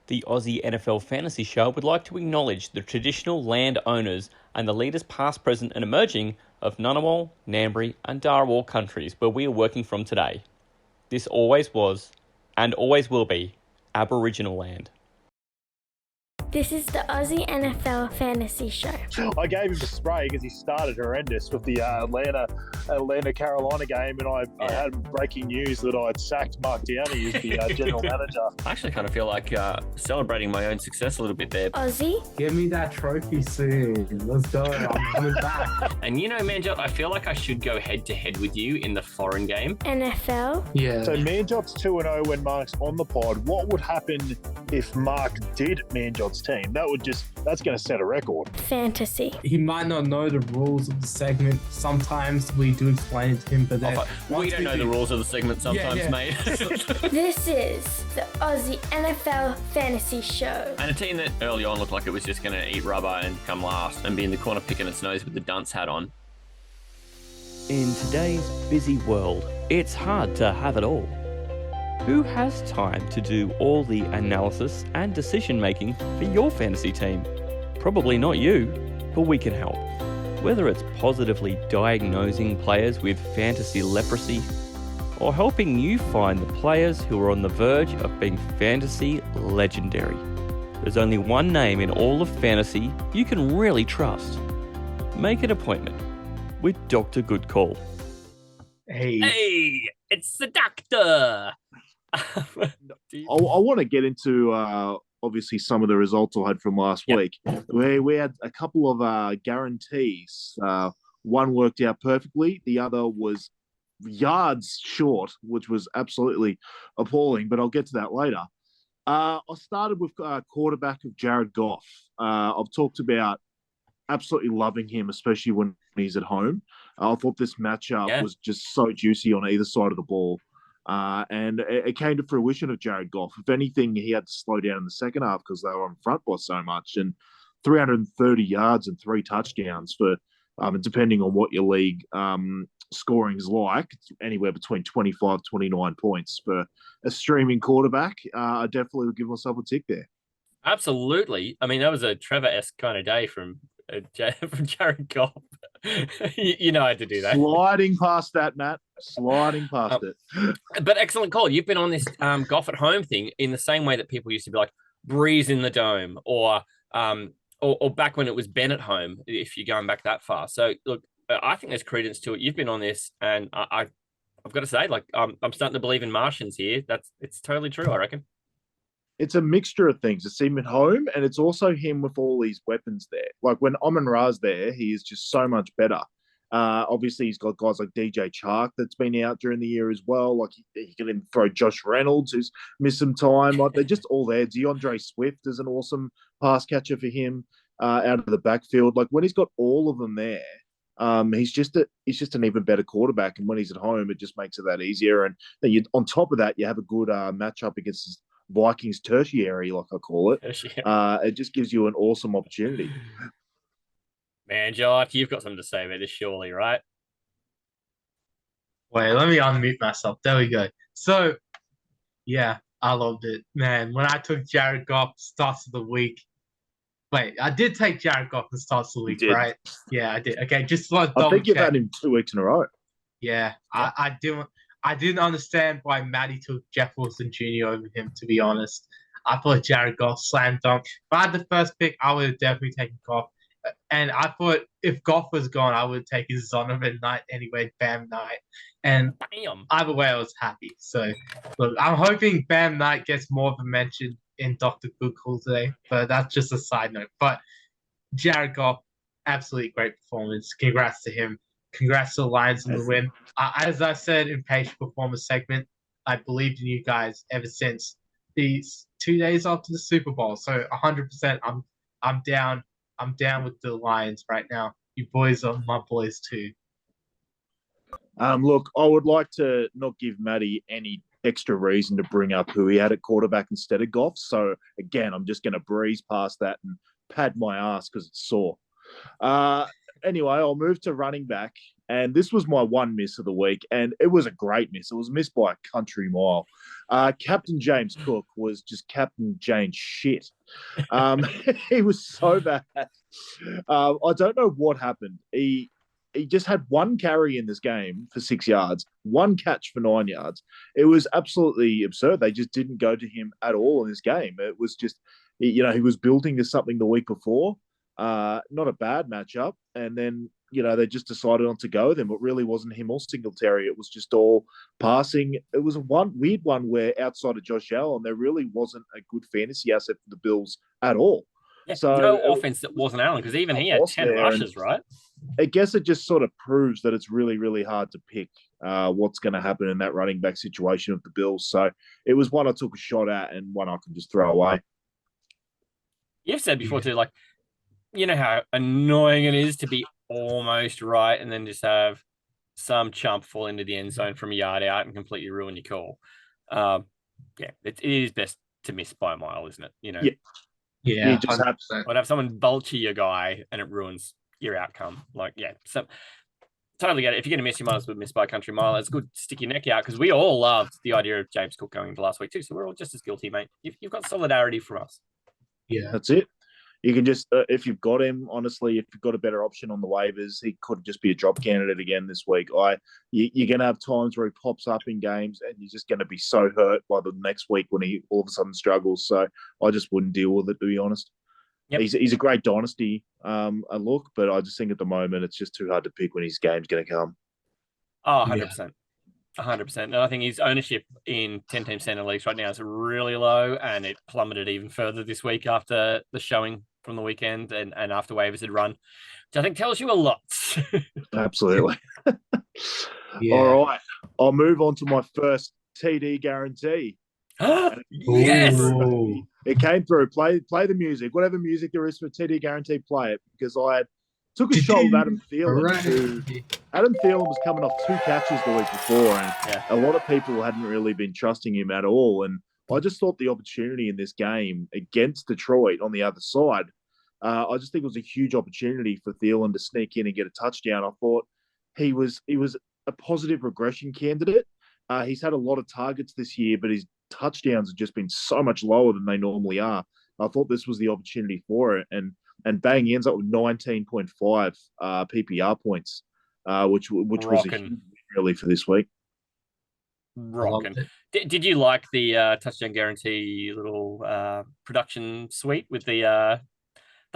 The Aussie NFL Fantasy Show would like to acknowledge the traditional land owners and the leaders past, present and emerging of Ngunnawal, Ngambri and Darawal countries where we are working from today. This always was, and always will be, Aboriginal land. This is the Aussie NFL Fantasy Show. I gave him a spray because he started horrendous with the Atlanta Carolina game, and I had breaking news that I had sacked Mark Downey as the general manager. I actually kind of feel like celebrating my own success a little bit there. Aussie. Give me that trophy soon. Let's go. I'm coming back. And you know, Manjot, I feel like I should go head-to-head with you in the foreign game. NFL. Yeah. So Manjot's 2-0 when Mark's on the pod. What would happen if Mark did Manjot's team? That's going to set a record. Fantasy. He might not know the rules of the segment. Sometimes we do explain it to him, but then We don't know the rules of the segment sometimes, mate. This is the Aussie NFL Fantasy Show. And a team that early on looked like it was just going to eat rubber and come last and be in the corner picking its nose with the dunce hat on. In today's busy world, it's hard to have it all. Who has time to do all the analysis and decision making for your fantasy team? Probably not you, but we can help. Whether it's positively diagnosing players with fantasy leprosy, or helping you find the players who are on the verge of being fantasy legendary. There's only one name in all of fantasy you can really trust. Make an appointment with Dr GoodCall. Hey, it's the doctor! I want to get into obviously some of the results I had from last week. We had a couple of guarantees. One worked out perfectly. The other was yards short, which was absolutely appalling, but I'll get to that later. I started with quarterback of Jared Goff. I've talked about absolutely loving him, especially when he's at home. I thought this matchup was just so juicy on either side of the ball. And it came to fruition of Jared Goff. If anything, he had to slow down in the second half because they were in front by so much. And 330 yards and 3 touchdowns for, depending on what your league scoring's like, it's anywhere between 25, 29 points for a streaming quarterback. I definitely would give myself a tick there. Absolutely. I mean, that was a Trevor-esque kind of day from Jared Goff. you know how to do that. Sliding past that, Matt. Sliding past it. But excellent call. You've been on this Goff at home thing in the same way that people used to be like Breeze in the Dome or back when it was Ben at home, if you're going back that far. So, look, I think there's credence to it. You've been on this, and I've got to say, like, I'm starting to believe in Martians here. It's totally true, I reckon. It's a mixture of things. It's him at home, and it's also him with all these weapons there. Like when Amon-Ra's there, he is just so much better. Obviously, he's got guys like DJ Chark that's been out during the year as well. Like he can even throw Josh Reynolds, who's missed some time. Like they're just all there. DeAndre Swift is an awesome pass catcher for him out of the backfield. Like when he's got all of them there, he's just an even better quarterback. And when he's at home, it just makes it that easier. And then on top of that, you have a good matchup against Vikings tertiary, like I call it. It just gives you an awesome opportunity. Man, Josh, you've got something to say about this, surely, right? Wait, let me unmute myself. There we go. So, yeah, I loved it. Man, when I took Jared Goff starts of the week. Wait, I did take Jared Goff and starts of the week, right? Yeah, I did. Okay, just like I think you've had him 2 weeks in a row. Yeah, I didn't understand why Matty took Jeff Wilson Jr. over him, to be honest. I thought Jared Goff slam dunk. If I had the first pick, I would have definitely taken Goff. And I thought if Goff was gone, I would take his Zonovan Knight anyway, Bam Knight. And either way, I was happy. So, look, I'm hoping Bam Knight gets more of a mention in Dr. GoodCall today, but that's just a side note. But Jared Goff, absolutely great performance. Congrats to him. Congrats to the Lions on the win. As I said in Patient Performance segment, I believed in you guys ever since these 2 days after the Super Bowl. So 100%, I'm down. I'm down with the Lions right now. You boys are my boys too. Look, I would like to not give Matty any extra reason to bring up who he had at quarterback instead of Goff. So again, I'm just going to breeze past that and pad my ass because it's sore. Anyway, I'll move to running back. And this was my one miss of the week, and it was a great miss. It was missed by a country mile. Captain James Cook was just Captain James shit. He was so bad. I don't know what happened. He just had one carry in this game for 6 yards, one catch for 9 yards. It was absolutely absurd. They just didn't go to him at all in this game. It was just, he was building to something the week before. Not a bad matchup. And then, they just decided not to go with him. It really wasn't him or Singletary. It was just all passing. It was a weird one where outside of Josh Allen, there really wasn't a good fantasy asset for the Bills at all. Yeah, So no offense that wasn't Allen, because even he had 10 rushes, right? I guess it just sort of proves that it's really, really hard to pick what's going to happen in that running back situation of the Bills. So it was one I took a shot at and one I can just throw away. You've said before too, like, you know how annoying it is to be almost right and then just have some chump fall into the end zone from a yard out and completely ruin your call. It is best to miss by a mile, isn't it? Yeah. Yeah, just have But have someone vulture your guy and it ruins your outcome. So totally get it. If you're going to miss, you might as well miss by a country mile. It's good to stick your neck out, because we all loved the idea of James Cook going into last week too. So we're all just as guilty, mate. You've got solidarity from us. Yeah, that's it. You can just, if you've got him, honestly, if you've got a better option on the waivers, he could just be a drop candidate again this week. You're going to have times where he pops up in games and you're just going to be so hurt by the next week when he all of a sudden struggles. So I just wouldn't deal with it, to be honest. Yep. He's a great dynasty look, but I just think at the moment it's just too hard to pick when his game's going to come. Oh, 100%. 100%. And I think his ownership in 10-team center leagues right now is really low, and it plummeted even further this week after the showing from the weekend and after waivers had run, which I think tells you a lot. Absolutely. Yeah. All right. I'll move on to my first TD guarantee. Yes. Ooh. It came through. Play the music. Whatever music there is for TD guarantee, play it, because I took a shot with Adam Thielen. Adam Thielen was coming off 2 catches the week before, and a lot of people hadn't really been trusting him at all. And I just thought the opportunity in this game against Detroit on the other side, I just think it was a huge opportunity for Thielen to sneak in and get a touchdown. I thought he was a positive regression candidate. He's had a lot of targets this year, but his touchdowns have just been so much lower than they normally are. I thought this was the opportunity for it, and bang, he ends up with 19.5 PPR points, which was a huge win really for this week. Rocking. Did you like the touchdown guarantee little production suite with the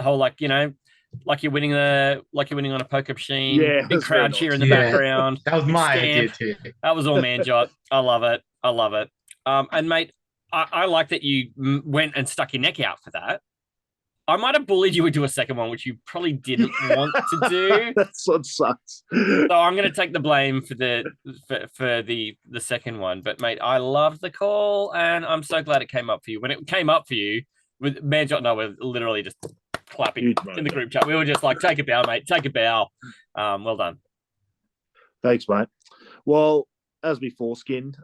whole like you're winning on a poker machine? Yeah, big crowd cheer in the background. That was my idea too. That was all Manjot. I love it. And mate, I like that you went and stuck your neck out for that. I might have bullied you into a second one, which you probably didn't want to do. That's what sucks. So I'm going to take the blame for the second one. But mate, I loved the call, and I'm so glad it came up for you. When it came up for you, with Manjot and I were literally just clapping in the group chat. We were just like, "Take a bow, mate. Take a bow." Well done. Thanks, mate. Well, as we foreskinned,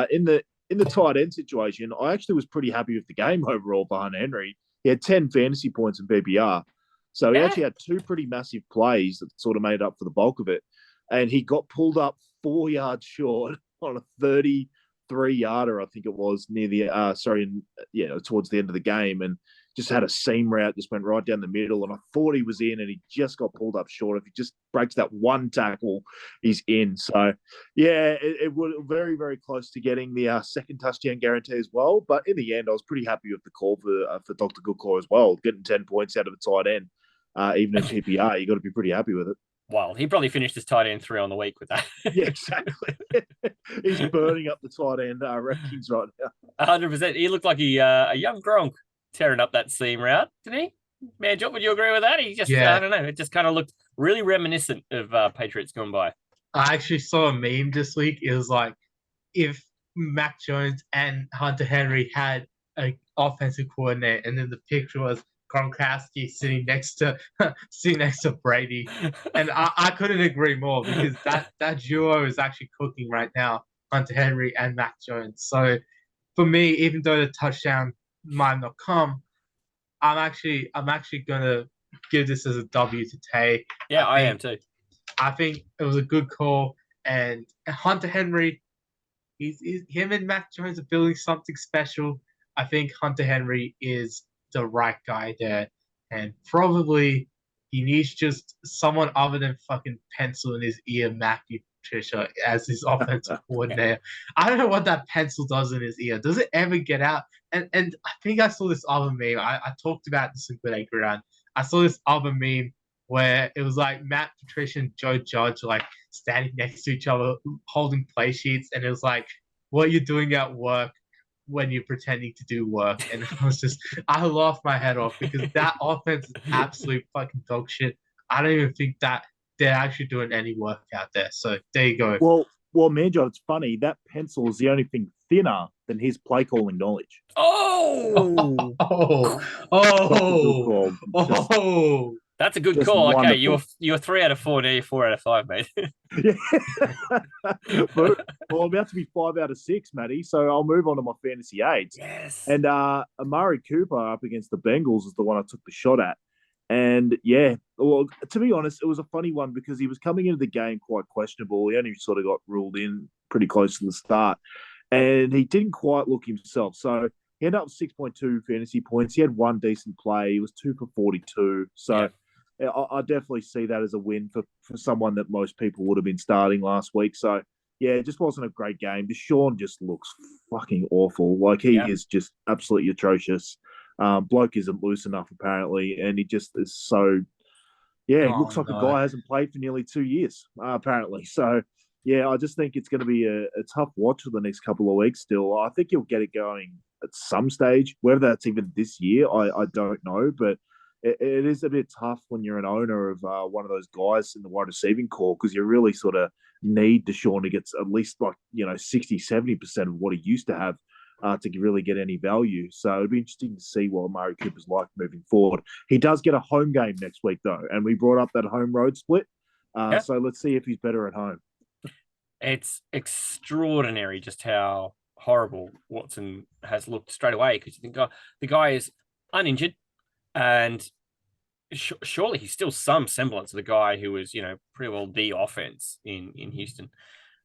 in the tight end situation, I actually was pretty happy with the game overall for Hunter Henry. He had 10 fantasy points in PPR. So he actually had 2 pretty massive plays that sort of made up for the bulk of it. And he got pulled up 4 yards short on a 33-yarder, I think it was, near the towards the end of the game, and just had a seam route, just went right down the middle. And I thought he was in, and he just got pulled up short. If he just breaks that one tackle, he's in. So, yeah, it was very, very close to getting the second touchdown guarantee as well. But in the end, I was pretty happy with the call for Dr GoodCall as well, getting 10 points out of a tight end, even in PPR. You got to be pretty happy with it. Well, he probably finished his tight end 3 on the week with that. Yeah, exactly. He's burning up the tight end rankings right now. 100%. He looked like a young Gronk tearing up that seam route, didn't he? Manjot, would you agree with that? He just, I don't know, it just kind of looked really reminiscent of Patriots gone by. I actually saw a meme this week. It was like, if Mac Jones and Hunter Henry had an offensive coordinator, and then the picture was Gronkowski sitting next to Brady, and I couldn't agree more, because that duo is actually cooking right now, Hunter Henry and Mac Jones. So for me, even though the touchdown might not come, I'm actually gonna give this as a W to Tay. Yeah, I am too. I think it was a good call. And Hunter Henry, him and Mac Jones are building something special. I think Hunter Henry is the right guy there, and probably he needs just someone other than fucking pencil in his ear, Matthew Patricia, as his offensive coordinator. I don't know what that pencil does in his ear. Does it ever get out? And I think I saw this other meme. I talked about this in Good Egg Round. I saw this other meme where it was like Matt Patricia and Joe Judge like standing next to each other holding play sheets, and it was like, what you're doing at work when you're pretending to do work. And I laughed my head off because that offense is absolute fucking dog shit. I don't even think that they're actually doing any work out there. So there you go. Well, man, John, it's funny. That pencil is the only thing thinner than his play calling knowledge. Oh, that's a good call. Wonderful. Okay, you were 3 out of 4. Now you're 4 out of 5, mate. Yeah. Well, I'm about to be 5 out of 6, Matty. So I'll move on to my fantasy aids. Yes. And Amari Cooper up against the Bengals is the one I took the shot at. And yeah, well, to be honest, it was a funny one because he was coming into the game quite questionable. He only sort of got ruled in pretty close to the start, and he didn't quite look himself. So he ended up with 6.2 fantasy points. He had one decent play. He was 2 for 42. So yeah. I definitely see that as a win for someone that most people would have been starting last week. So yeah, it just wasn't a great game. Deshaun just looks fucking awful. Like he is just absolutely atrocious. Bloke isn't loose enough apparently, and he just is so. Yeah, he looks like a guy hasn't played for nearly 2 years apparently. So yeah, I just think it's going to be a tough watch for the next couple of weeks. Still, I think he'll get it going at some stage. Whether that's even this year, I don't know, but it is a bit tough when you're an owner of one of those guys in the wide receiving core because you really sort of need Deshaun to get at least 60-70% of what he used to have. To really get any value. So it'd be interesting to see what Amari Cooper's like moving forward. He does get a home game next week, though, and we brought up that home road split. So let's see if he's better at home. It's extraordinary just how horrible Watson has looked straight away because you think the guy is uninjured and surely he's still some semblance of the guy who was, pretty well the offense in Houston.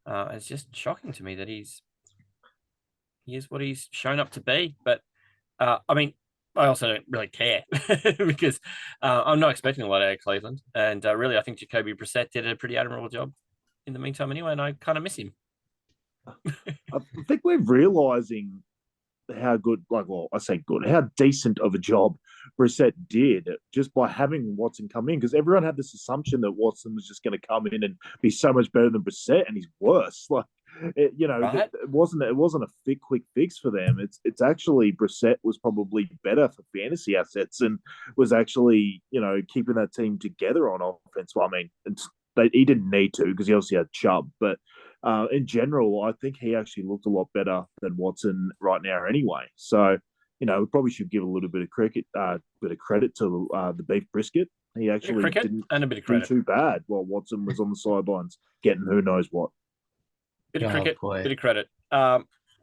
It's just shocking to me that he is what he's shown up to be. But, I also don't really care because I'm not expecting a lot out of Cleveland. And really, I think Jacoby Brissett did a pretty admirable job in the meantime anyway, and I kind of miss him. I think we're realizing how good, how decent of a job Brissett did just by having Watson come in, because everyone had this assumption that Watson was just going to come in and be so much better than Brissett, and he's worse. It wasn't a quick fix for them. It's actually Brissett was probably better for fantasy assets and was actually keeping that team together on offense. Well, he didn't need to because he obviously had Chubb, but in general, I think he actually looked a lot better than Watson right now anyway. So, we probably should give a little bit of credit to the beef brisket. He actually didn't and a bit of credit. do too bad while Watson was on the sidelines getting who knows what. Bit of cricket, bit of credit. I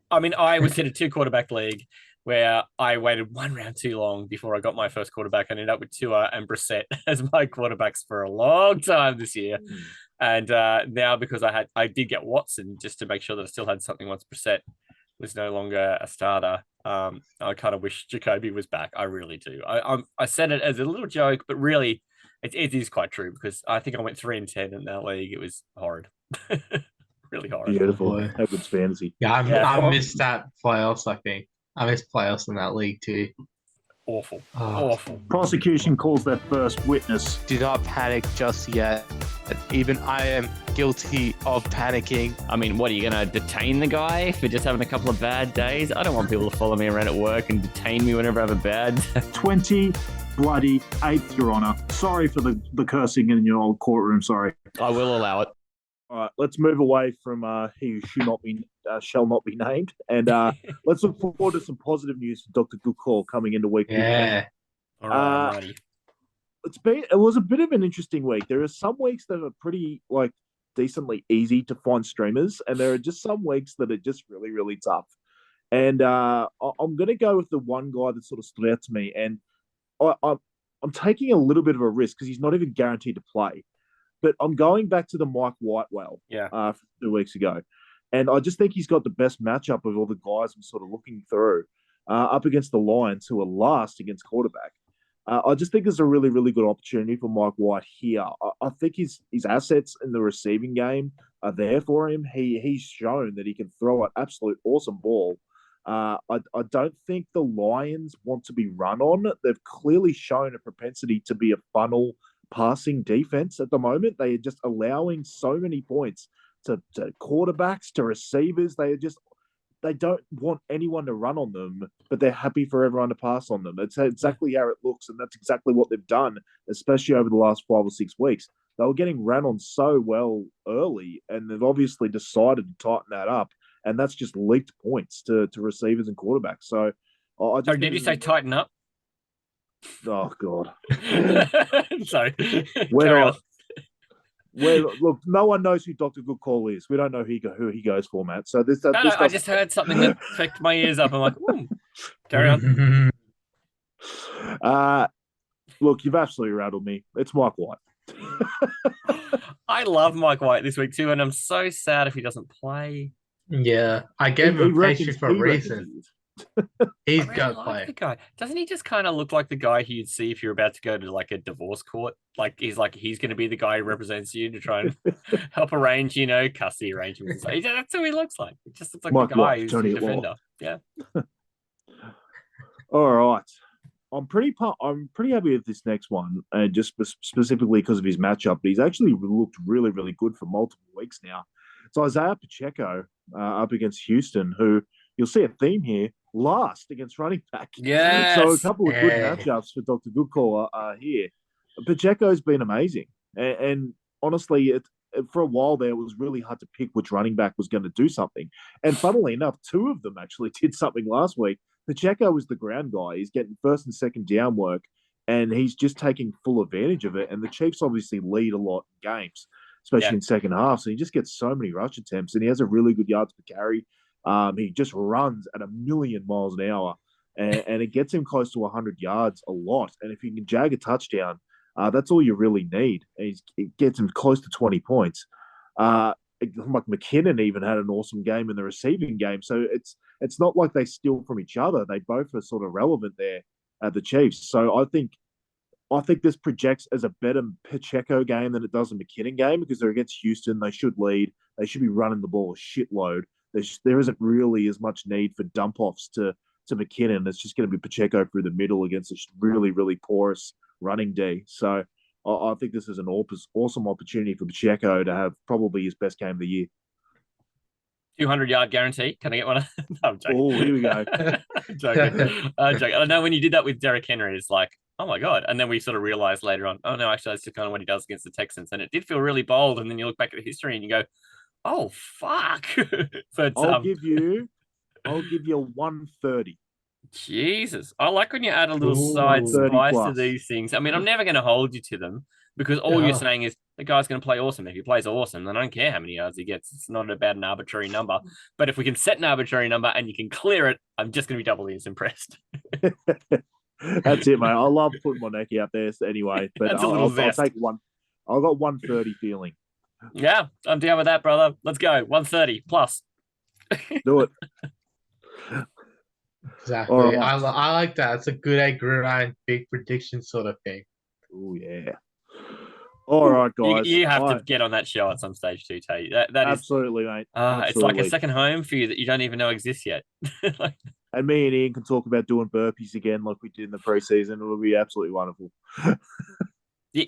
was in a 2-quarterback league where I waited one round too long before I got my first quarterback. I ended up with Tua and Brissett as my quarterbacks for a long time this year. And now because I did get Watson just to make sure that I still had something once Brissett was no longer a starter. I kind of wish Jacoby was back. I really do. I said it as a little joke, but really it is quite true because I think I went 3-10 in that league. It was horrid. Really horrid. Beautiful. How good's fantasy? Yeah, I missed that playoffs, I think. I missed playoffs in that league too. Awful. Awful. Prosecution calls their first witness. Do not panic just yet. Even I am guilty of panicking. What are you going to detain the guy for just having a couple of bad days? I don't want people to follow me around at work and detain me whenever I have a bad 20 bloody 8th, Your Honor. Sorry for the cursing in your old courtroom, sorry. I will allow it. All right, let's move away from he who shall not be named, and let's look forward to some positive news for Dr GoodCall coming into week. Yeah. All right. It was a bit of an interesting week. There are some weeks that are pretty decently easy to find streamers, and there are just some weeks that are just really, really tough. And I'm going to go with the one guy that sort of stood out to me, and I'm taking a little bit of a risk because he's not even guaranteed to play. But I'm going back to the Mike White from 2 weeks ago. And I just think he's got the best matchup of all the guys I'm sort of looking through up against the Lions, who are last against quarterback. I just think there's a really, really good opportunity for Mike White here. I think his assets in the receiving game are there for him. He's shown that he can throw an absolute awesome ball. I don't think the Lions want to be run on. They've clearly shown a propensity to be a funnel passing defense at the moment. They are just allowing so many points to quarterbacks, to receivers. They don't want anyone to run on them, but they're happy for everyone to pass on them. That's exactly how it looks, and that's exactly what they've done, especially over the last 5 or 6 weeks. They were getting ran on so well early, and they've obviously decided to tighten that up, and that's just leaked points to receivers and quarterbacks. So, I just did you say tighten up? Oh God! Sorry. Carry on. Look, no one knows who Dr. GoodCall is. We don't know who he goes for, Matt. So I just heard something that picked my ears up. I'm like, carry on. Look, you've absolutely rattled me. It's Mike White. I love Mike White this week too, and I'm so sad if he doesn't play. Yeah, I gave him a patient for a reason. He's gonna play. The guy. Doesn't he just kind of look like the guy who you'd see if you're about to go to like a divorce court? He's going to be the guy who represents you to try and help arrange, custody arrangements. That's who he looks like. He just looks like Mike the guy White, who's Tony the defender. Yeah. All right. I'm pretty happy with this next one, just specifically because of his matchup. But he's actually looked really, really good for multiple weeks now. It's Isaiah Pacheco up against Houston, who you'll see a theme here. Last against running back. Yes. So a couple of good matchups for Dr. GoodCall are here. Pacheco's been amazing. And honestly, for a while there, it was really hard to pick which running back was going to do something. And funnily enough, 2 of them actually did something last week. Pacheco was the ground guy. He's getting first and second down work, and he's just taking full advantage of it. And the Chiefs obviously lead a lot in games, especially in second half. So he just gets so many rush attempts, and he has a really good yards per carry. He just runs at 1,000,000 miles an hour, and it gets him close to 100 yards a lot. And if he can jag a touchdown, that's all you really need. It gets him close to 20 points. Like McKinnon even had an awesome game in the receiving game. So it's not like they steal from each other. They both are sort of relevant there at the Chiefs. So I think this projects as a better Pacheco game than it does a McKinnon game because they're against Houston. They should lead. They should be running the ball a shitload. There isn't really as much need for dump offs to McKinnon. It's just going to be Pacheco through the middle against a really, really porous running D. So I think this is an awesome opportunity for Pacheco to have probably his best game of the year. 200-yard guarantee. Can I get one? No, I'm joking. Oh, here we go. I'm joking. I know when you did that with Derrick Henry, it's like, oh my God. And then we sort of realized later on, oh no, actually that's just kind of what he does against the Texans. And it did feel really bold. And then you look back at the history and you go, oh fuck. But I'll give you 130. Jesus. I like when you add a little side spice to these things. I mean, I'm never going to hold you to them because all you're saying is the guy's going to play awesome. If he plays awesome, then I don't care how many yards he gets. It's not about an arbitrary number. But if we can set an arbitrary number and you can clear it, I'm just going to be doubly as impressed. That's it, mate. I love putting my neck out there anyway. But I'll take one. I've got 130 feeling. Yeah, I'm down with that, brother. Let's go. 130 plus. Do it. Exactly. Right. I like that. It's a good gridiron big prediction sort of thing. Oh yeah. All right, guys. You have to get on that show at some stage too, Tay. That absolutely, mate. Absolutely. It's like a second home for you that you don't even know exists yet. And me and Ian can talk about doing burpees again like we did in the preseason. It'll be absolutely wonderful.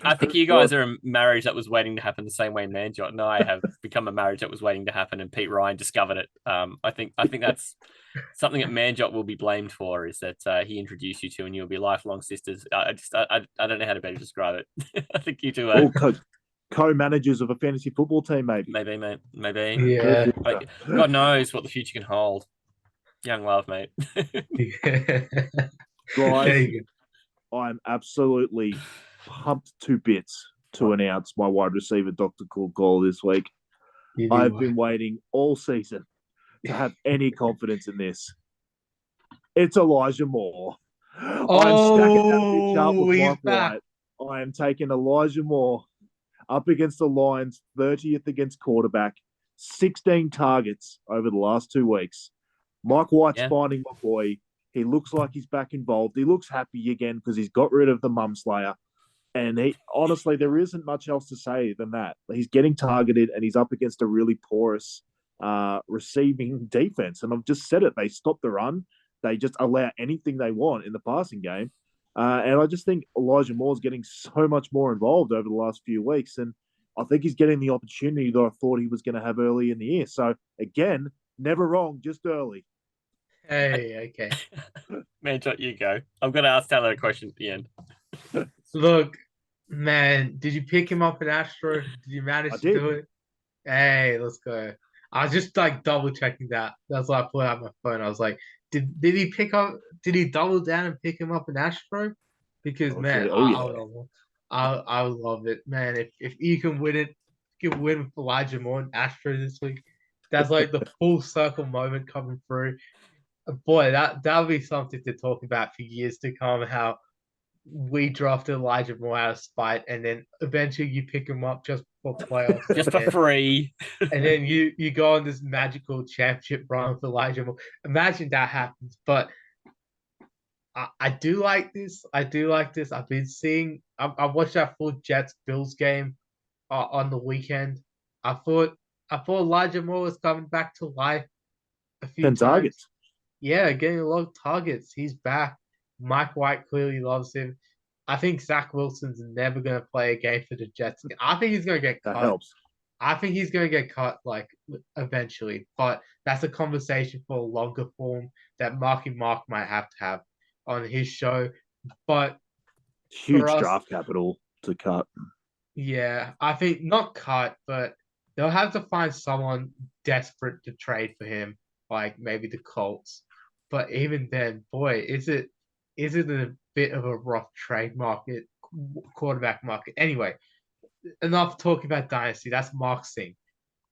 I think you guys are a marriage that was waiting to happen the same way Manjot and I have become a marriage that was waiting to happen, and Pete Ryan discovered it. I think that's something that Manjot will be blamed for, is that he introduced you to, and you'll be lifelong sisters. I don't know how to better describe it. I think you two are co-managers of a fantasy football team, maybe. Maybe, mate. Maybe. Yeah. God knows what the future can hold. Young love, mate. Guys, I'm absolutely pumped to bits to announce my wide receiver, Dr. GoodCall, this week. I've been waiting all season to have any confidence in this. It's Elijah Moore. I'm stacking that bitch up with Mike White. I am taking Elijah Moore up against the Lions, 30th against quarterback, 16 targets over the last 2 weeks. Mike White's Yeah. finding my boy. He looks like he's back involved. He looks happy again because he's got rid of the mum slayer. And honestly, there isn't much else to say than that. He's getting targeted and he's up against a really porous receiving defense. And I've just said it. They stop the run. They just allow anything they want in the passing game. And I just think Elijah Moore's getting so much more involved over the last few weeks. And I think he's getting the opportunity that I thought he was going to have early in the year. So, again, never wrong, just early. Hey, okay. Man, you go. I'm going to ask Talor a question at the end. Look, man, did you pick him up in Astro? Did you manage to do it? Hey, let's go. I was just like double checking that. That's why I pulled out my phone. I was like, did he double down and pick him up in Astro? Because man, I would love it. Man, if you can win it, you can win with Elijah Moore and Astro this week. That's like the full circle moment coming through. Boy, that would be something to talk about for years to come, how we drafted Elijah Moore out of spite, and then eventually you pick him up just for playoffs. Just for free. And then you go on this magical championship run with Elijah Moore. Imagine that happens. But I do like this. I've been seeing I watched that full Jets-Bills game on the weekend. I thought Elijah Moore was coming back to life a few times. Targets. Yeah, getting a lot of targets. He's back. Mike White clearly loves him. I think Zach Wilson's never going to play a game for the Jets. I think he's going to get cut. That helps. I think he's going to get cut like eventually, but that's a conversation for a longer form that Marky Mark might have to have on his show. But huge draft capital to cut. Yeah, I think not cut, but they'll have to find someone desperate to trade for him, like maybe the Colts. But even then, boy, is it a bit of a rough trade market, quarterback market. Anyway, enough talking about dynasty. That's Mark's thing.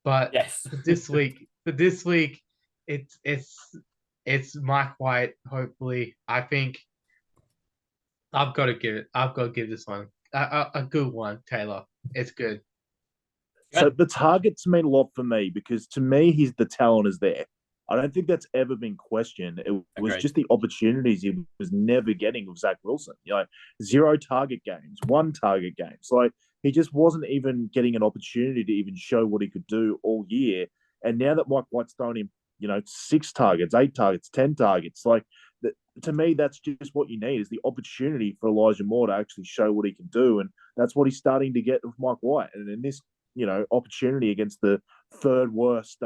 But yes, for this week, it's Mike White. Hopefully, I think I've got to give this one a good one, Taylor. It's good. So the targets mean a lot for me because to me, the talent is there. I don't think that's ever been questioned. It was just the opportunities he was never getting with Zach Wilson. 0 target games, 1 target games. Like he just wasn't even getting an opportunity to even show what he could do all year. And now that Mike White's thrown him, 6 targets, 8 targets, 10 targets, like to me, that's just what you need is the opportunity for Elijah Moore to actually show what he can do. And that's what he's starting to get with Mike White. And in this, opportunity against the third worst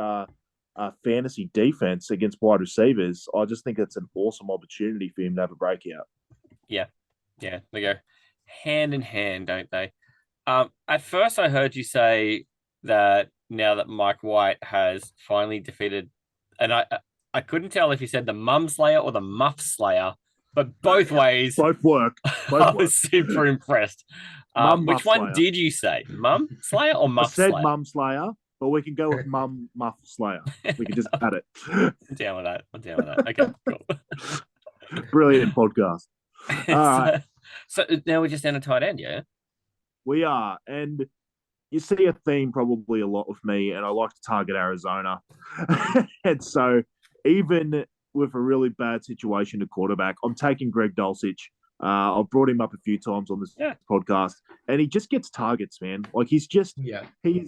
fantasy defense against wide receivers, I just think it's an awesome opportunity for him to have a breakout. Yeah. They go hand in hand, don't they? At first, I heard you say that now that Mike White has finally defeated, and I couldn't tell if you said the Mum Slayer or the Muff Slayer, but both ways, both work. I was super impressed. Which one Slayer. did you say? Mum Slayer or Muff Slayer? I said Mum Slayer, but we can go with Mum Muff Slayer. We can just add it. I'm down with that. Okay, cool. Brilliant podcast. All right. So now we're just down a tight end, yeah? We are. And you see a theme probably a lot with me, and I like to target Arizona. And so even with a really bad situation to quarterback, I'm taking Greg Dulcich. I've brought him up a few times on this podcast, and he just gets targets, man. Like he's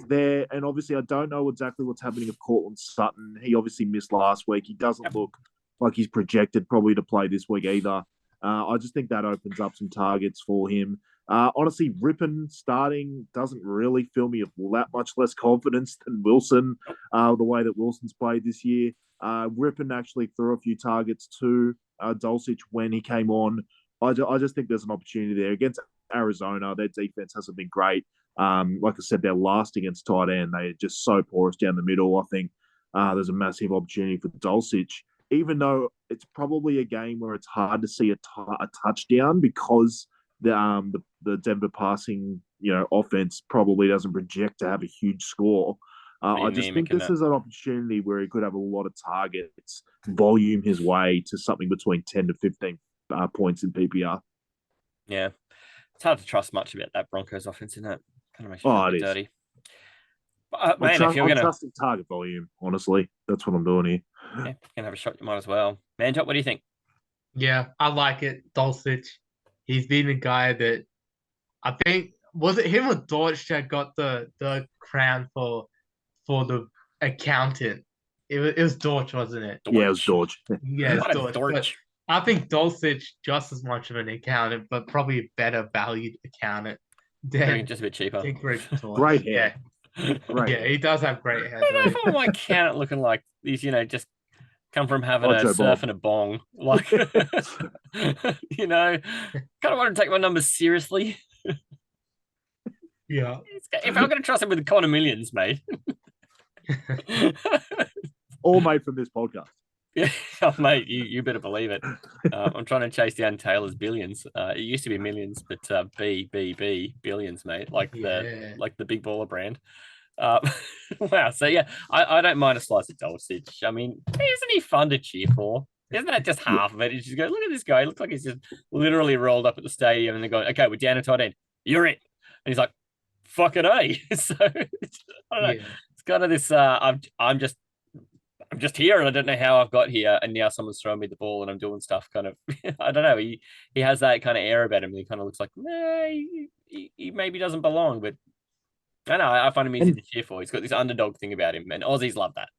there. And obviously, I don't know exactly what's happening with Cortland Sutton. He obviously missed last week. He doesn't look like he's projected probably to play this week either. I just think that opens up some targets for him. Honestly, Rippon starting doesn't really fill me with that much less confidence than Wilson, the way that Wilson's played this year. Rippon actually threw a few targets to Dulcich when he came on. I just think there's an opportunity there. Against Arizona, their defense hasn't been great. Like I said, they're last against tight end. They're just so porous down the middle. I think there's a massive opportunity for Dulcich, even though it's probably a game where it's hard to see a touchdown because the Denver passing offense probably doesn't project to have a huge score. I just think this is an opportunity where he could have a lot of targets, volume his way to something between 10 to 15 points in PPR. Yeah. It's hard to trust much about that Broncos offense, isn't it? Kind of makes me feel a it bit is. dirty. I'm trusting target volume, honestly. That's what I'm doing here. Yeah, you can have a shot, you might as well. Manjot, what do you think? Yeah, I like it. Dulcich. He's been the guy that I think was it him or Dortch that got the crown for the accountant. It was Dortch, wasn't it? Yeah, it was George. Yeah, it's What a Dortch. But Dortch. I think Dulcich just as much of an accountant, but probably a better valued accountant than Just a bit cheaper. Dortch. Great hair. Yeah, Great. yeah, he does have great hair. I don't know if Though. I want my count looking like these, just come from having a Joe surf Bob. and a bong. Like, kind of want to take my numbers seriously. Yeah. If I'm going to trust him with the corner millions, mate. All made from this podcast. Yeah, oh, mate, you better believe it. I'm trying to chase down Taylor's billions. It used to be millions, but billions, mate. Like the big baller brand. Wow. So yeah, I don't mind a slice of Dulcich. I mean, isn't he fun to cheer for? Isn't that just half of it? You just go, look at this guy. He looks like he's just literally rolled up at the stadium, and they're going, okay, we're down a tight end. You're it. And he's like, fuck it, eh? So I don't know. Yeah. It's kind of this. I'm just here and I don't know how I've got here, and now someone's throwing me the ball and I'm doing stuff. Kind of, I don't know. He has that kind of air about him. He kind of looks like he maybe doesn't belong, but I know I find him easy to cheer for. He's got this underdog thing about him, and Aussies love that.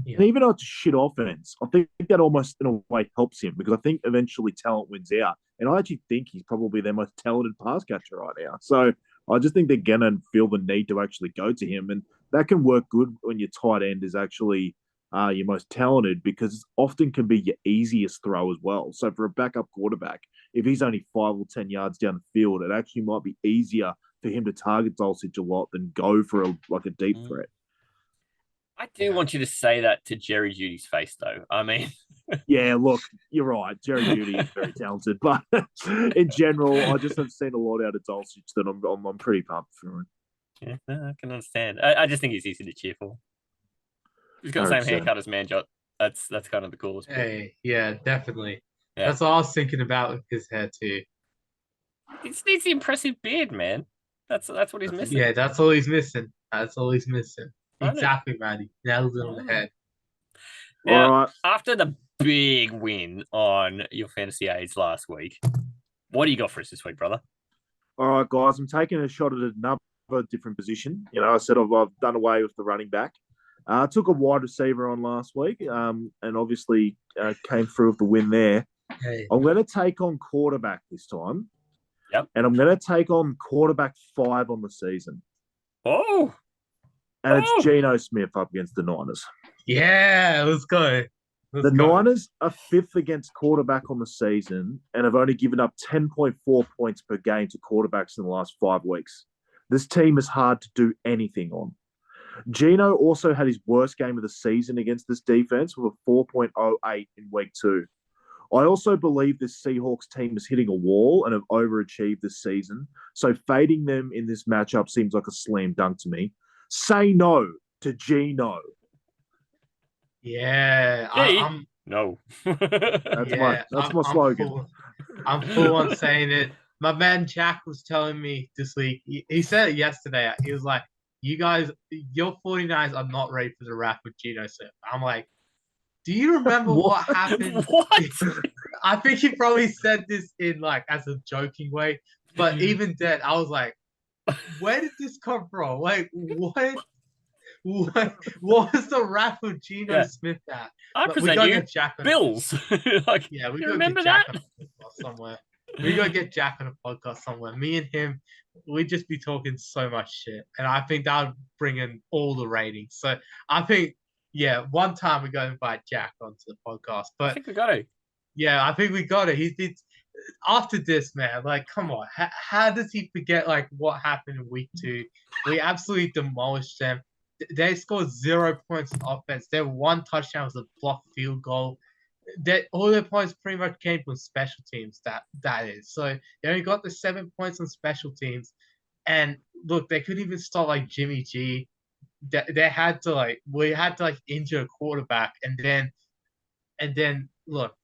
Yeah. And even though it's a shit offense, I think that almost in a way helps him because I think eventually talent wins out. And I actually think he's probably their most talented pass catcher right now. So I just think they're going to feel the need to actually go to him. And that can work good when your tight end is actually your most talented because it often can be your easiest throw as well. So for a backup quarterback, if he's only 5 or 10 yards down the field, it actually might be easier for him to target Dulcich a lot than go for a deep threat. I do want you to say that to Jerry Judy's face, though. I mean, yeah, look, you're right. Jerry Judy is very talented, but in general, I just have seen a lot out of Dulcich that I'm pretty pumped for him. Yeah, I can understand. I just think he's easy to cheer for. He's got the same haircut as Manjot. That's kind of the coolest. Hey, yeah, definitely. Yeah. That's what I was thinking about with his hair too. He just needs the impressive beard, man. That's what he's missing. Yeah, that's all he's missing. That's all he's missing. Exactly, Maddie. Nailed it on the head. Now, all right. After the big win on your fantasy aids last week, what do you got for us this week, brother? All right, guys, I'm taking a shot at another different position. I said I've done away with the running back. I took a wide receiver on last week, and obviously came through with the win there. Hey. I'm going to take on quarterback this time. Yep. And I'm going to take on quarterback 5 on the season. Oh. And it's Geno Smith up against the Niners. Yeah, let's go. The Niners are 5th against quarterback on the season and have only given up 10.4 points per game to quarterbacks in the last 5 weeks. This team is hard to do anything on. Geno also had his worst game of the season against this defense with a 4.08 in week 2. I also believe this Seahawks team is hitting a wall and have overachieved this season, so fading them in this matchup seems like a slam dunk to me. Say no to Geno. Yeah, I'm no. That's my slogan. I'm full on saying it. My man Jack was telling me this week. He said it yesterday. He was like, "You guys, your 49ers are not ready for the wrap with Geno Smith." I'm like, do you remember what happened? What? I think he probably said this in as a joking way, but even then, I was like, where did this come from? Like, what was the rap with Geno Smith at? I present you Bills. Yeah, we you gotta remember get Jack that? on a podcast somewhere. We gotta get Jack on a podcast somewhere. Me and him, we'd just be talking so much shit, and I think that would bring in all the ratings. So I think, one time we gotta invite Jack onto the podcast. But I think we got it. Yeah, I think we got it. He did. After this, man, come on. How does he forget what happened in week 2? We absolutely demolished them. They scored 0 points in offense. Their one touchdown was a blocked field goal. All their points pretty much came from special teams. That is. So they only got the 7 points on special teams. And look, they couldn't even stop Jimmy G. They had to we had to injure a quarterback, and then look.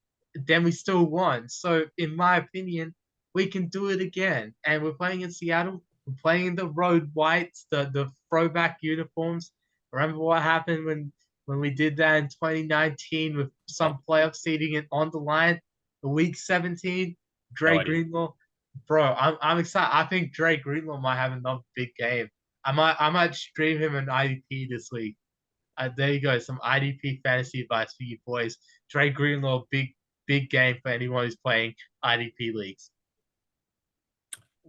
Then we still won. So, in my opinion, we can do it again. And we're playing in Seattle. We're playing in the road whites, the throwback uniforms. Remember what happened when we did that in 2019 with some playoff seeding and on the line, the week 17, Dre Greenlaw. Bro, I'm excited. I think Dre Greenlaw might have another big game. I might stream him an IDP this week. There you go, some IDP fantasy advice for you boys. Dre Greenlaw, big game for anyone who's playing IDP leagues.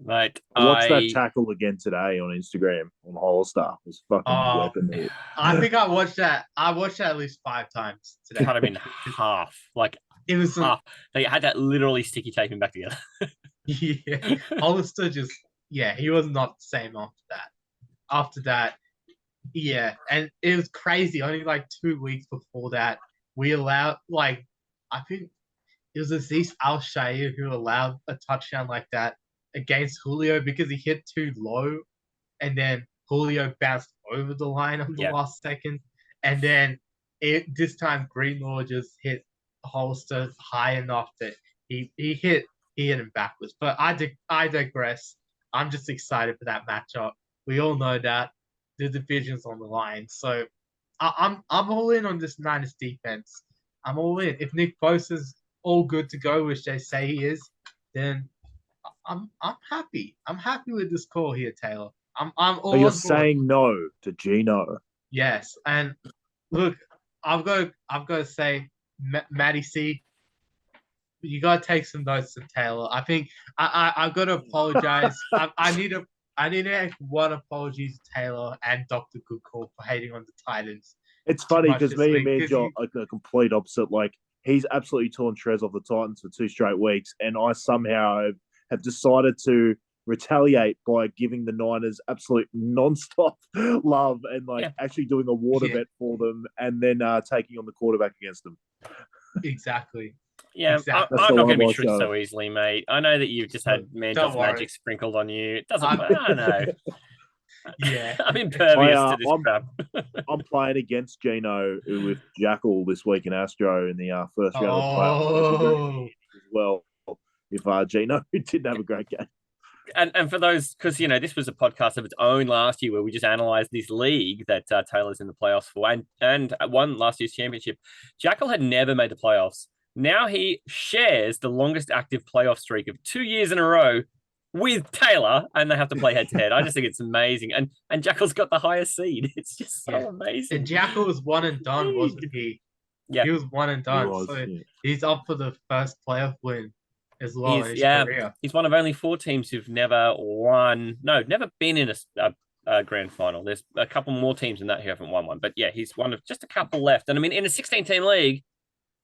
Mate, I watched that tackle again today on Instagram on Hollister. It was fucking weapon. I think I watched that. I watched that at least 5 times today. Cut him in half. Like it was half. They had that literally sticky taping back together. Yeah, Hollister he was not the same after that. Yeah, and it was crazy. Only like 2 weeks before that, we allowed I think it was Aziz Al-Shair who allowed a touchdown like that against Julio because he hit too low, and then Julio bounced over the line on the last second, and then this time Greenlaw just hit Hollister high enough that he hit him backwards. But I digress. I'm just excited for that matchup. We all know that the division's on the line, so I'm all in on this Niners defense. I'm all in. If Nick Bosa's all good to go, which they say he is, then I'm happy. I'm happy with this call here, Taylor. I'm all. So you're saying no to Gino? Yes, and look, I've got to say, Matty C, you got to take some notes to Taylor. I think I've got to apologize. I need to make one apology to Taylor and Dr GoodCall for hating on the Titans. It's funny because me and Midge are a complete opposite. Like, he's absolutely torn shreds off the Titans for 2 straight weeks, and I somehow have decided to retaliate by giving the Niners absolute non-stop love and actually doing a water bet for them, and then taking on the quarterback against them. Exactly. Yeah, exactly. I'm not going to be tricked so easily, mate. I know that you've just had Mantis magic sprinkled on you. It doesn't matter. I know. Yeah, I'm impervious to this crap. I'm playing against Gino with Jackal this week in Astro in the first round of playoffs as well. If Gino didn't have a great game. And for those, because this was a podcast of its own last year where we just analysed this league that Taylor's in the playoffs for and won last year's championship. Jackal had never made the playoffs. Now he shares the longest active playoff streak of 2 years in a row with Taylor, and they have to play head to head. I just think it's amazing. And Jackal's got the highest seed. It's just so amazing. And Jackal was one and done, wasn't he? Yeah. He was one and done. He's up for the first playoff win as well in his career. He's one of only 4 teams who've never been in a grand final. There's a couple more teams in that who haven't won one. But yeah, he's one of just a couple left. And I mean, in a 16-team league,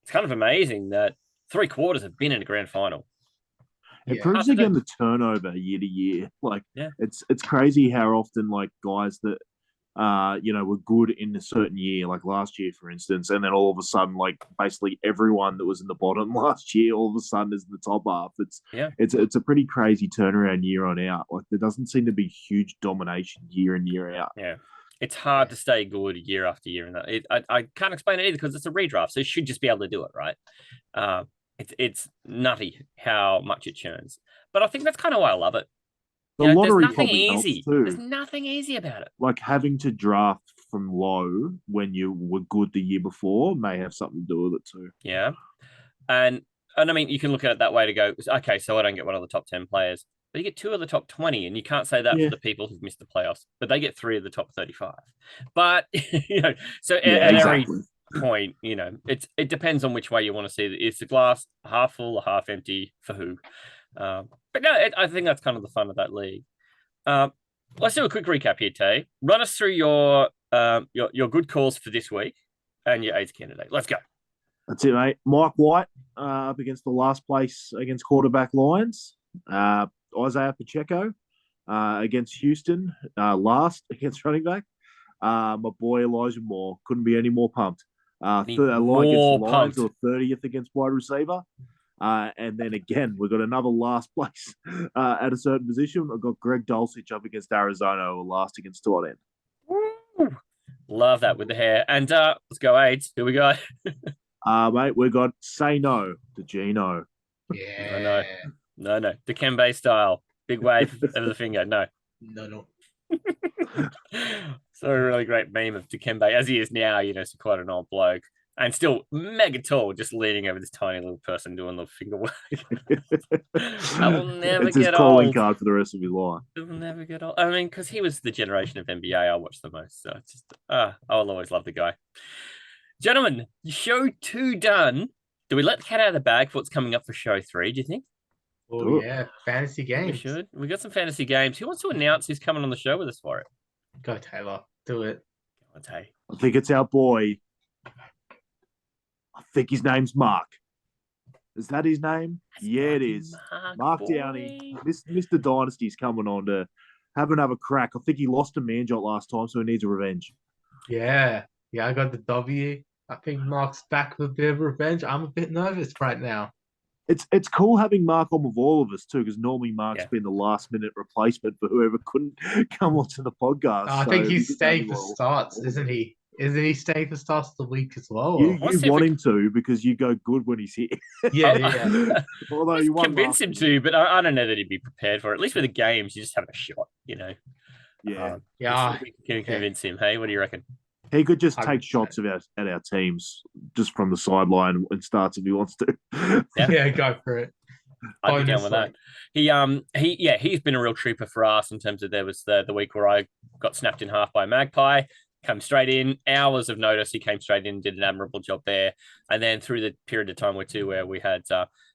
it's kind of amazing that 3/4 have been in a grand final. It proves again the turnover year to year. It's crazy how often guys that were good in a certain year, like last year, for instance, and then all of a sudden, basically everyone that was in the bottom last year, all of a sudden is in the top half. It's a pretty crazy turnaround year on out. There doesn't seem to be huge domination year in, year out. Yeah. It's hard to stay good year after year. And I can't explain it either because it's a redraft. So you should just be able to do it, right? It's nutty how much it churns. But I think that's kind of why I love it. The lottery probably helps too. There's nothing easy about it. Like having to draft from low when you were good the year before may have something to do with it too. Yeah. And I mean, you can look at it that way to go, okay, so I don't get one of the top 10 players. But you get 2 of the top 20, and you can't say that for the people who've missed the playoffs, but they get 3 of the top 35. But, at every point, it depends on which way you want to see it. Is the glass half full or half empty for who? But no, I think that's kind of the fun of that league. Let's do a quick recap here, Tay. Run us through your good calls for this week and your AIDS candidate. Let's go. That's it, mate. Mike White up against the last place against quarterback Lions. Isaiah Pacheco against Houston, last against running back. My boy Elijah Moore couldn't be any more pumped. Against the Lions, or 30th against wide receiver. And then again, we've got another last place at a certain position. I've got Greg Dulcich up against Arizona, or last against tight end. Woo! Love that with the hair. And let's go, AIDS. Here we go. Mate, we've got Say No to Gino. Yeah. No. Dikembe style. Big wave of the finger. No. No. So a really great meme of Dikembe, as he is now, so quite an old bloke. And still mega tall, just leaning over this tiny little person doing the finger work. I will never it's his get calling old. card for the rest of his life. It will never get old. I mean, because he was the generation of NBA I watched the most. So it's just, I will always love the guy. Gentlemen, show 2 done. Do we let the cat out of the bag for what's coming up for show 3, do you think? Oh, yeah. Fantasy games. We should. We got some fantasy games. Who wants to announce who's coming on the show with us for it? Go, Taylor. Do it. Go on, Tay. I think it's our boy. I think his name's Mark. Is that his name? Yeah, it is. Mark Downey. Mr. Dynasty's coming on to have another crack. I think he lost to Manjot last time, so he needs a revenge. Yeah. Yeah, I got the W. I think Mark's back with a bit of revenge. I'm a bit nervous right now. It's cool having Mark on with all of us too, because normally Mark's been the last minute replacement for whoever couldn't come onto the podcast. I think he's staying for starts, isn't he? Isn't he staying for starts of the week as well? You want him to because you go good when he's here. Yeah. Although you want convince him to, but I don't know that he'd be prepared for it. At least with the games, you just have a shot, Yeah. We can convince him. Hey, what do you reckon? He could just 100%. take shots at our teams just from the sideline and starts if he wants to. Yeah, go for it. I'd be down with that. He's been a real trooper for us in terms of there was the week where I got snapped in half by a magpie. Come straight in, hours of notice. He came straight in, did an admirable job there. And then through the period of time where we had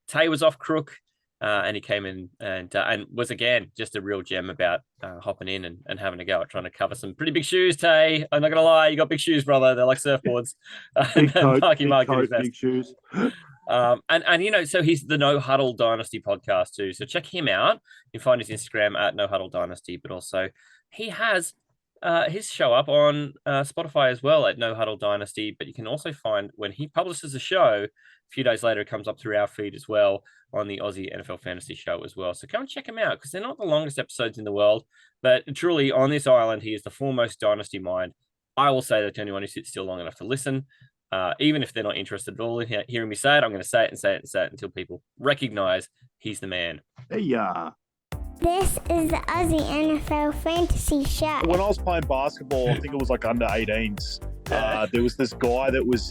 Tay was off crook, and he came in and was again just a real gem about hopping in and having a go at trying to cover some pretty big shoes. Tay, I'm not gonna lie, you got big shoes, brother. They're like surfboards. Big coat, big shoes. So he's the No Huddle Dynasty podcast too. So check him out. You can find his Instagram at No Huddle Dynasty, but also he has his show up on Spotify as well at No Huddle Dynasty. But you can also find when he publishes a show, a few days later, it comes up through our feed as well on the Aussie NFL Fantasy Show as well. So come and check him out because they're not the longest episodes in the world, but truly on this island, he is the foremost Dynasty mind. I will say that to anyone who sits still long enough to listen, even if they're not interested at all in hearing me say it, I'm going to say it and say it and say it until people recognize he's the man. Yeah. This is the Aussie NFL Fantasy Show. When I was playing basketball, I think it was like under 18s. There was this guy that was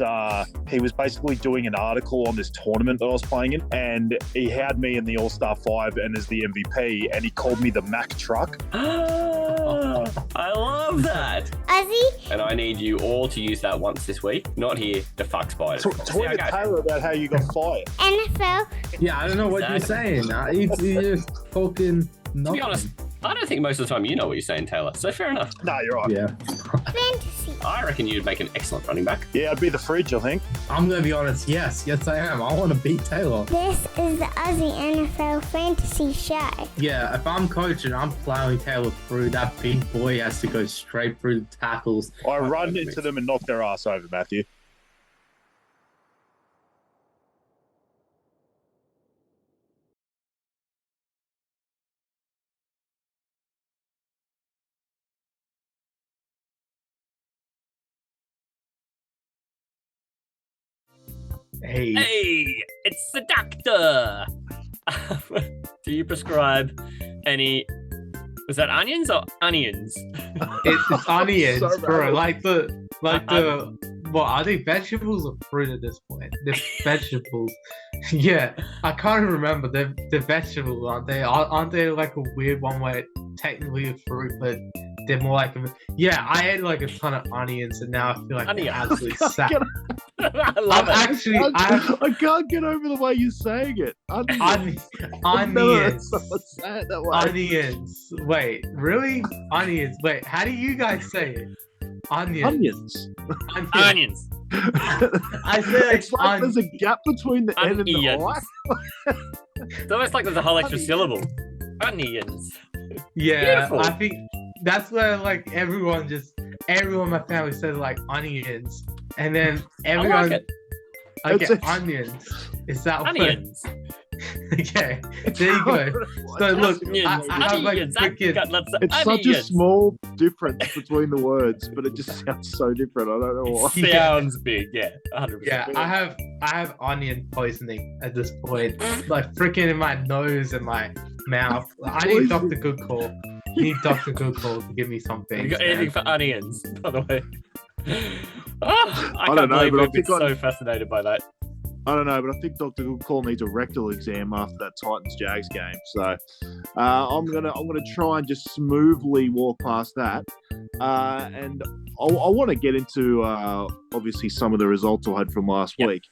he was basically doing an article on this tournament that I was playing in, and he had me in the All-Star 5 and as the MVP, and he called me the Mack Truck. I love that. Aussie? And I need you all to use that once this week. Not here, the fuck spiders. Talk to Taylor about how you got fired. NFL? Yeah, I don't know what you're saying. You're talking nothing. To be honest, I don't think most of the time you know what you're saying, Taylor. So fair enough. No, you're right. Yeah. Fantasy. I reckon you'd make an excellent running back. Yeah, I'd be the fridge, I think. I'm going to be honest. Yes, I am. I want to beat Taylor. This is the Aussie NFL Fantasy Show. Yeah, if I'm coaching, I'm plowing Taylor through. That big boy has to go straight through the tackles. I run into them and knock their ass over, Matthew. Hey, it's the doctor. Do you prescribe any? Was that onions or onions? It's onions, So bro. random. Well, are they vegetables or fruit at this point? They're vegetables. Yeah, I can't remember. They're vegetables, aren't they? Aren't they like a weird one where technically a fruit, but they're more like yeah. I ate like a ton of onions, and now I feel like I'm Onions. absolutely sad. I love it. I can't get over the way you're saying it. Onions. Say it that way. Onions. Wait, really? Onions. Wait, how do you guys say it? Onions. Onions. Onions. I say It's like there's a gap between the N and the I. Onions. It's almost like there's a whole extra syllable. Onions. Yeah, Beautiful. I think that's where like everyone in my family says like onions, and then I everyone like it. okay, It's- onions. Is that what? Onions. Okay, there you go. So look, Onions. I have like Onions. freaking. Got lots of It's such a onions. small difference between the words, but it just sounds so different. I don't know why. Sounds big, yeah, 100%. Yeah, I have onion poisoning at this point, like freaking in my nose and my mouth. I need Dr. GoodCall. Need Dr. GoodCall to give me some You things. got anything man. for onions, by the way? Oh, I don't can't know, believe but I we've been think so fascinated by that. I don't know, but I think Dr. Goodcall needs a rectal exam after that Titans Jags game. So I'm gonna try and just smoothly walk past that. And I want to get into obviously some of the results I had from last week.